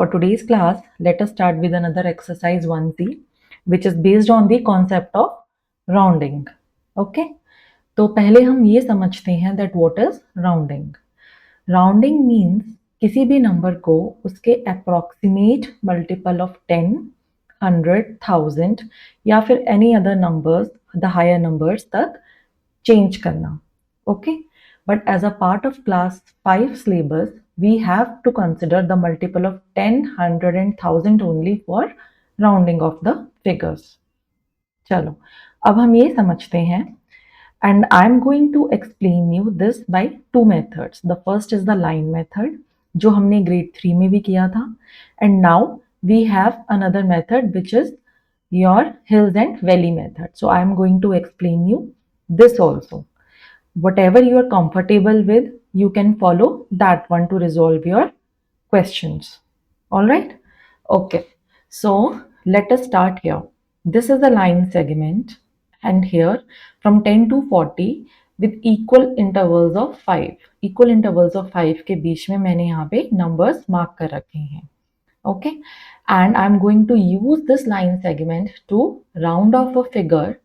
For today's class, let us start with another exercise 1C, which is based on the concept of rounding. Okay? तो पहले हम ये समझते हैं that what is rounding. Rounding means किसी भी number को उसके approximate multiple of 10, 100, 1000 या फिर any other numbers, the higher numbers तक change करना. Okay? But as a part of class 5 syllabus, we have to consider the multiple of 10, 100 and 1000 only for rounding of the figures. चलो अब हम ये समझते हैं and I'm going to explain you this by two methods. The first is the line method जो हमने grade 3 में भी किया था, and now we have another method which is your hills and valley method. So I am going to explain you this also. Whatever you are comfortable with, you can follow that one to resolve your questions. All right? Okay. So let us start here. This is the line segment, and here from 10 to 40 with equal intervals of 5. Equal intervals of 5 के बीच में मैंने यहाँ पे numbers mark कर रखे हैं. Okay? And I'm going to use this line segment to round off a figure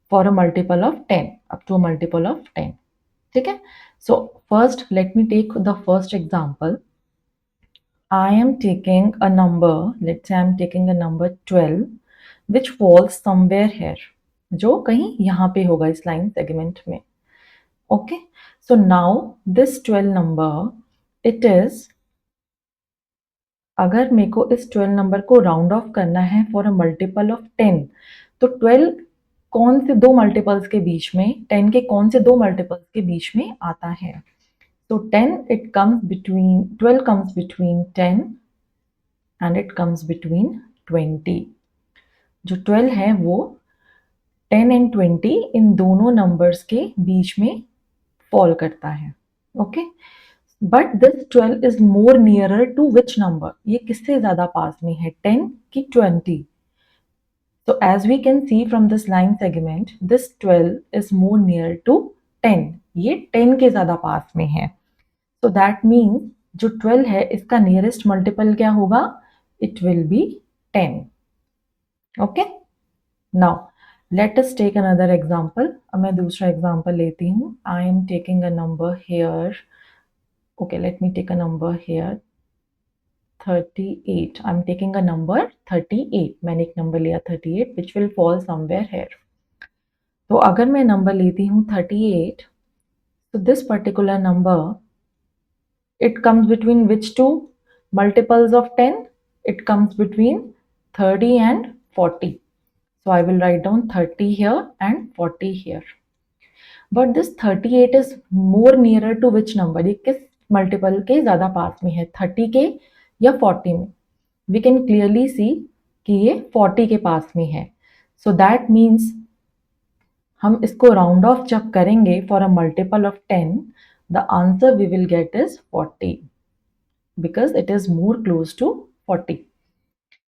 for a multiple of 10, up to a multiple of 10. Okay? So first let me take the first example. I am taking a number, let's say I'm taking a number 12 which falls somewhere here, जो कहीं यहाँ पे होगा इस line segment में. Okay? So now this 12 number, it is, अगर मेरे को इस 12 नंबर को राउंड ऑफ करना है फॉर अ मल्टीपल ऑफ 10, तो 12 कौन से दो मल्टीपल्स के बीच में, 10 के कौन से दो मल्टीपल्स के बीच में आता है? तो 10 it comes between, 12 comes between 10 and it comes between 20. जो 12 है वो 10 and 20 इन दोनों नंबर्स के बीच में फॉल करता है. Okay, but this 12 is more nearer to which number? ये किससे ज्यादा पास में है, 10 की 20? So as we can see from this line segment, this 12 is more near to 10. ये 10 के ज्यादा पास में है. So that means जो 12 है इसका nearest multiple क्या होगा? It will be 10. Okay? Now let us take another example. अब मैं दूसरा example लेती हूँ. I am taking a number here. Okay, let me take a number here. 38. I'm taking a number 38. मैंने एक number लिया 38 which will fall somewhere here. तो अगर मैं number लेती हूँ 38, so this particular number, it comes between which two multiples of 10? It comes between 30 and 40. So I will write down 30 here and 40 here. But this 38 is more nearer to which number? ये किस multiple के ज़्यादा पास में है, 30 के या 40 में? We can clearly see कि ये 40 के पास में है. So that means हम इसको round off जब करेंगे for a multiple of 10, the answer we will get is 40 because it is more close to 40.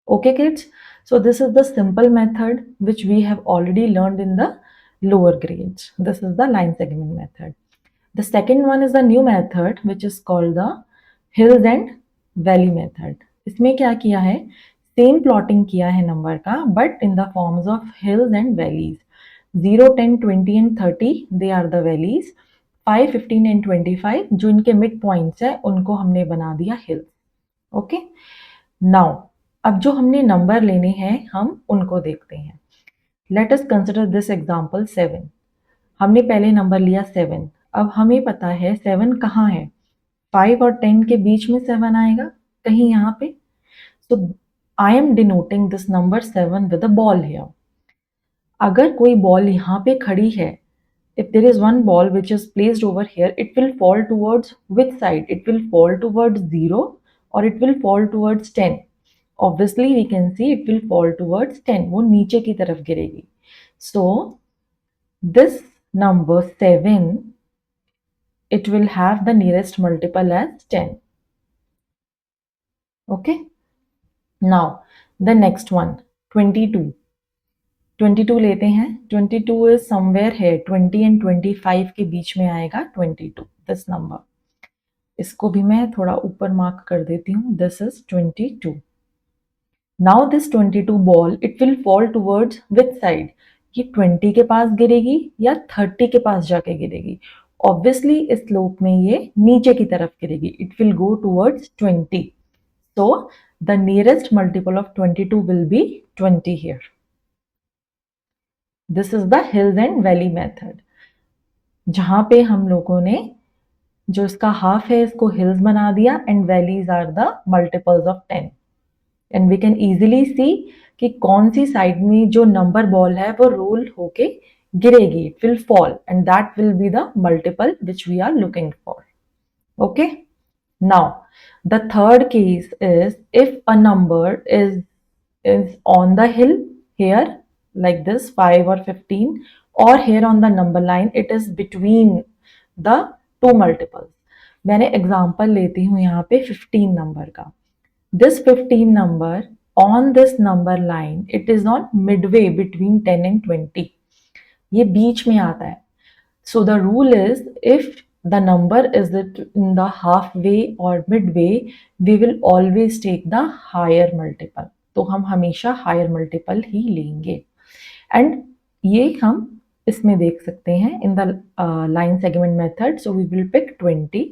Okay kids, so this is the simple method which we have already learned in the lower grades. This is the line segment method. The second one is the new method which is called the hills and valley method. इसमें क्या किया है, same plotting किया है number का but in the forms of hills and valleys. 0, 10, 20 and 30 they are the valleys. 5, 15 and 25 जो इनके mid points है उनको हमने बना दिया hills. ओके, नाउ अब जो हमने नंबर लेने हैं हम उनको देखते हैं. Let us consider this example 7. हमने पहले नंबर लिया 7. अब हमें पता है 7 कहाँ है, 5 और 10 के बीच में 7 आएगा कहीं यहाँ पे. So I am denoting this number 7 with a ball here. अगर कोई बॉल यहाँ पे खड़ी है, if there is one ball which is placed over here, it will fall towards which side? It will fall towards 0 or it will fall towards 10. Obviously we can see it will fall towards 10. वो नीचे की तरफ गिरेगी. So this number 7, it will have the nearest multiple as 10. Okay. Now the next one 22. 22 लेते हैं. 22 is somewhere here. 20 and 25 के बीच में आएगा 22. This number. इसको भी मैं थोड़ा ऊपर मार्क कर देती हूँ. This is 22. Now this 22 ball it will fall towards which side? ये 20 के पास गिरेगी या 30 के पास जाके गिरेगी? ऑब्वियसली इस स्लोप में ये नीचे की तरफ गिरेगी. It will go towards 20. So the nearest multiple of 22 will be 20 here. This is the hills and valley method. जहां पे हम लोगों ने जो इसका हाफ है इसको हिल्स बना दिया and valleys are the multiples of 10. And we can easily see कि कौन सी साइड में जो नंबर बॉल है वो रोल होके गिरेगी. It will fall and that will be the multiple which we are looking for. Okay. Now, the third case is if a number is on the hill here like this 5 or 15, or here on the number line it is between the two multiples. मैंने example लेती हूँ यहाँ पे 15 number का. This 15 number on this number line it is on midway between 10 and 20. ये बीच में आता है. So the rule is if the number is in the halfway or midway, we will always take the higher multiple. तो हम हमेशा higher multiple ही लेंगे. And ये हम इसमें देख सकते हैं in the line segment method. So we will pick 20.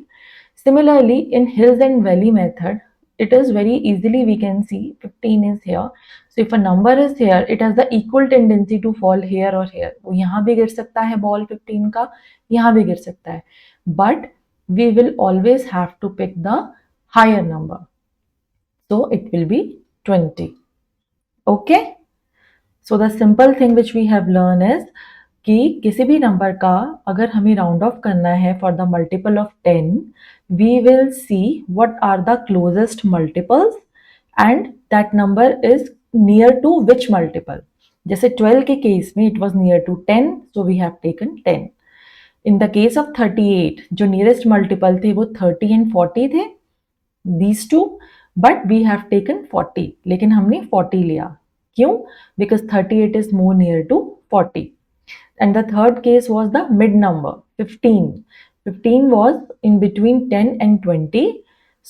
Similarly, in hills and valley method, it is very easily we can see 15 is here. So if a number is here, it has the equal tendency to fall here or here. तो यहाँ भी गिर सकता है ball 15 का, यहाँ भी गिर सकता है. But we will always have to pick the higher number. So it will be 20. Okay. So the simple thing which we have learned is कि किसी भी नंबर का अगर हमें राउंड ऑफ करना है for the multiple of 10, we will see what are the closest multiples and that number is near to which multiple. जैसे 12 के केस में it was near to 10, so we have taken 10. In the case of 38 जो nearest multiple थे वो 30 and 40 थे, these two, but we have taken 40. लेकिन हमने 40 लिया. क्यों? Because 38 is more near to 40. And the third case was the mid number 15. 15 was in between 10 and 20.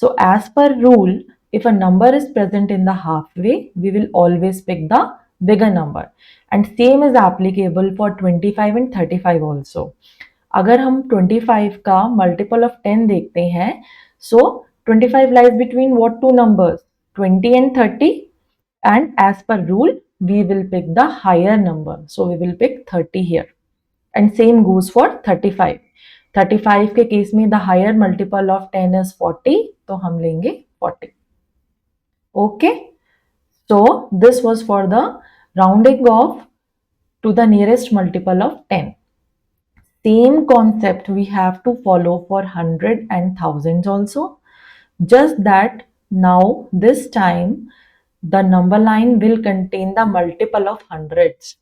So as per rule, if a number is present in the halfway, we will always pick the bigger number. And same is applicable for 25 and 35 also. अगर हम 25 का multiple of 10 देखते हैं, so 25 lies between what two numbers? 20 and 30. And as per rule, we will pick the higher number. So we will pick 30 here. And same goes for 35. 35 के case में the higher multiple of 10 is 40. तो हम लेंगे 40. Okay. So this was for the rounding off to the nearest multiple of 10. Same concept we have to follow for 100 and thousands also. Just that now this time the number line will contain the multiple of hundreds.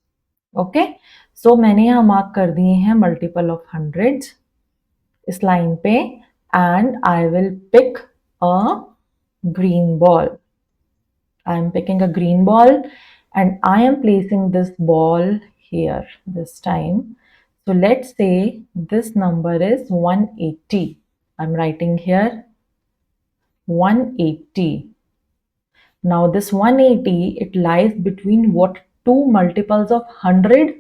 Okay. So मैंने यहाँ mark कर दिए हैं multiple of hundreds इस line पे, and I will pick a green ball. I am picking a green ball and I am placing this ball here this time. So let's say this number is 180. I'm writing here 180. Now this 180, it lies between what two multiples of 100?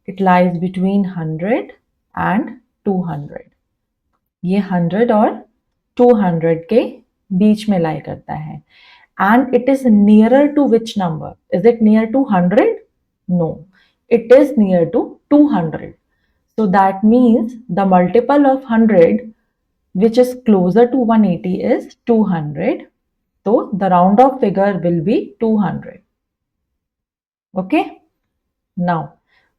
It lies between 100 and 200. ये 100 और 200 के बीच में लाई करता है. And it is nearer to which number? Is it near to 100? No. It is near to 200. So that means the multiple of 100 which is closer to 180 is 200. So the round off figure will be 200. Okay. Now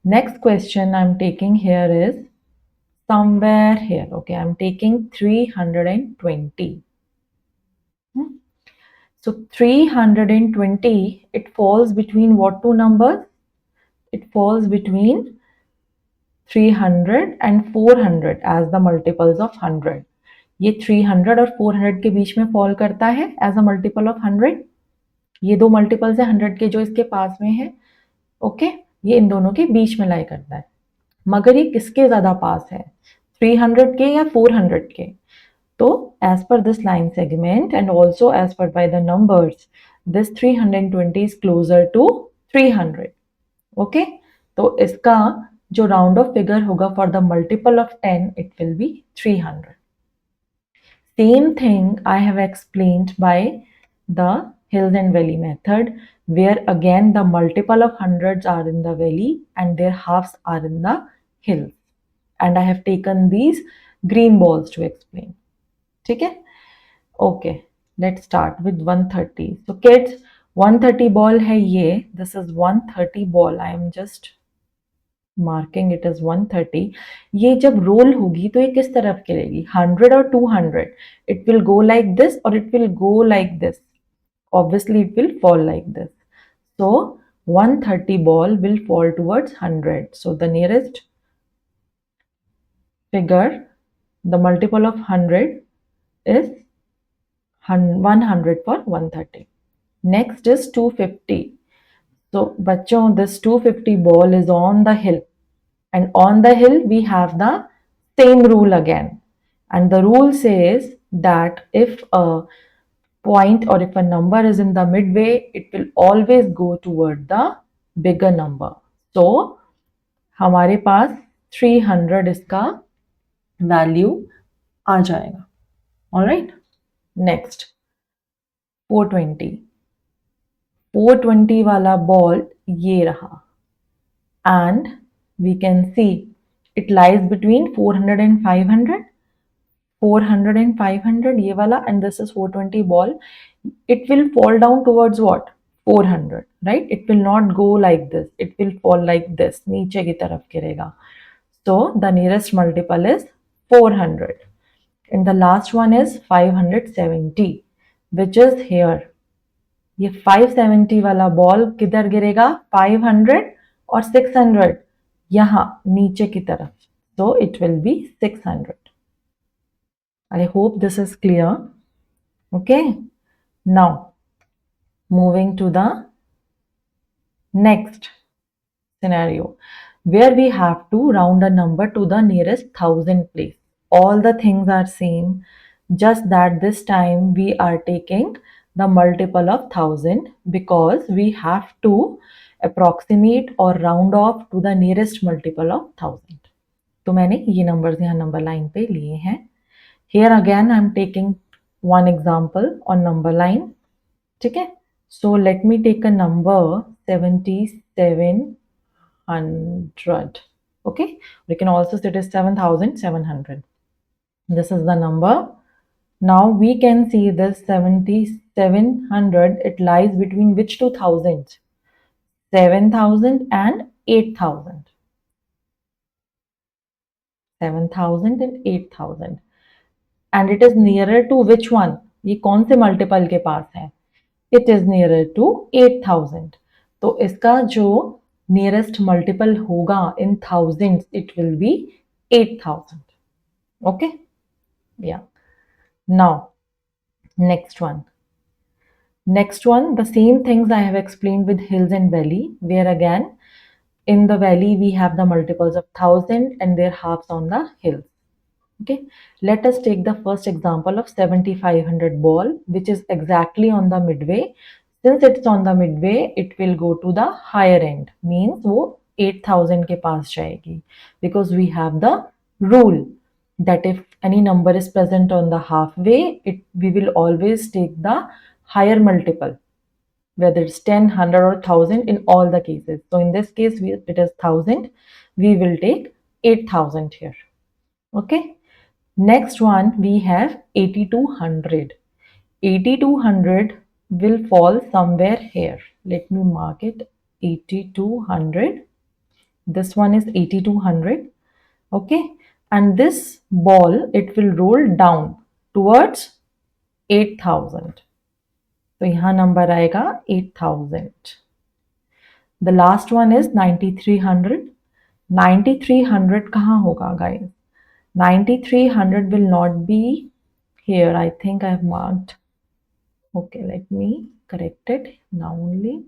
next question I'm taking here is somewhere here. Okay, I'm taking 320. So 320, it falls between what two numbers? It falls between 300 and 400 as the multiples of 100. ये 300 और 400 के बीच में fall करता है as a multiple of 100. ये दो multiples है 100 के जो इसके पास में है. ओके. ये इन दोनों के बीच में लाई करता है. मगर ये किसके ज्यादा पास है, 300 के या 400 के? So as per this line segment and also as per by the numbers, this 320 is closer to 300. Okay, तो इसका जो राउंड ऑफ फिगर होगा for the multiple of 10 it will be 300. Same thing I have explained by the hills and valley method, where again the multiple of hundreds are in the valley and their halves are in the hills. And I have taken these green balls to explain. Okay? Okay, let's start with 130. So kids, 130 ball hai ye. This is 130 ball. I am just marking it is 130. ये जब role होगी तो ये किस तरफ गिरेगी, 100 और 200. It will go like this और it will go like this. Obviously it will fall like this. So 130 ball will fall towards 100. So the nearest figure, the multiple of 100 is 100 for 130. Next is 250. So bachcho, this 250 ball is on the hill. And on the hill, we have the same rule again. And the rule says that if a point or if a number is in the midway, it will always go toward the bigger number. So, हमारे पास 300 इसका value आ जाएगा. Alright? Next, 420. 420 वाला ball ये रहा. And we can see it lies between 400 and 500. 400 and 500 ये वाला, and this is 420 ball. It will fall down towards what? 400, right? It will not go like this. It will fall like this. नीचे की तरफ गिरेगा. So the nearest multiple is 400. And the last one is 570, which is here. ये 570 वाला ball किधर गिरेगा? 500 और 600 यहाँ नीचे की तरफ. So it will be 600. I hope this is clear. Okay. Now, moving to the next scenario, where we have to round a number to the nearest thousand place. All the things are same, just that this time we are taking the multiple of thousand because we have to approximate or round off to the nearest multiple of thousand. तो मैंने ये numbers यहाँ number line पे लिए हैं. Here again I am taking one example on number line. ठीक है? So let me take a number 7700. Okay? We can also say it is 7700. This is the number. Now we can see this 7700. It lies between which two thousands? 7000 and 8000. 7000 and 8000. And it is nearer to which one? ये कौन से multiple के पास है? It is nearer to 8000. तो इसका जो nearest multiple होगा in thousands, it will be 8000. Okay? Yeah. Now, next one. Next one, the same things I have explained with hills and valley, where again, in the valley, we have the multiples of 1000 and their halves on the hills. Okay, let us take the first example of 7500 ball, which is exactly on the midway. Since it's on the midway, it will go to the higher end, means वो 8000 के पास जाएगी, because we have the rule that if any number is present on the halfway, we will always take the higher multiple, whether it's 10, 100 or 1000 in all the cases. So in this case, it is 1000. We will take 8000 here. Okay. Next one, we have 8200. 8200 will fall somewhere here. Let me mark it. 8200. This one is 8200. Okay. And this ball, it will roll down towards 8000. So यहाँ number आएगा 8000. The last one is 9300. 9300 कहाँ होगा guys? 9300 will not be here. I think I have marked. Okay, let me correct it now only.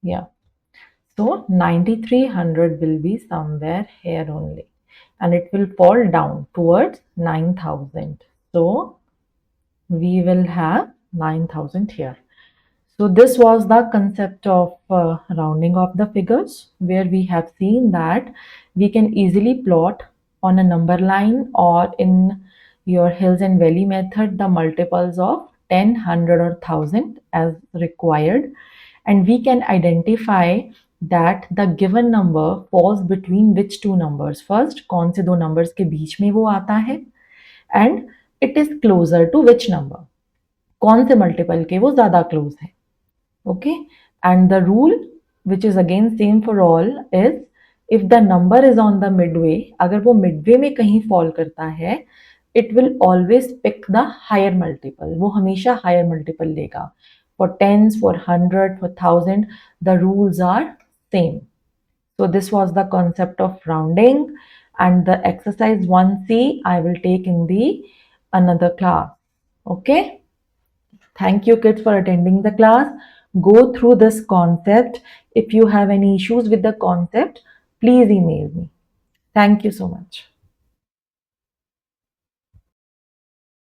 Yeah. So 9300 will be somewhere here only, and it will fall down towards 9000. So we will have 9000 here. So this was the concept of rounding of the figures, where we have seen that we can easily plot on a number line, or in your hills and valley method, the multiples of 10, 100 or 1000 as required, and we can identify that the given number falls between which two numbers. First, कौन से दो numbers के बीच में वो आता है, and it is closer to which number, कौन से multiple के वो ज़्यादा close है. Okay, and the rule, which is again same for all, is if the number is on the midway, अगर वो midway में कहीं fall करता है, it will always pick the higher multiple. वो हमेशा higher multiple लेगा. For tens, for 100, for 1000, the rules are same. So this was the concept of rounding, and the exercise 1C I will take in the another class. Okay. Thank you, kids, for attending the class. Go through this concept. If you have any issues with the concept, please email me. Thank you so much.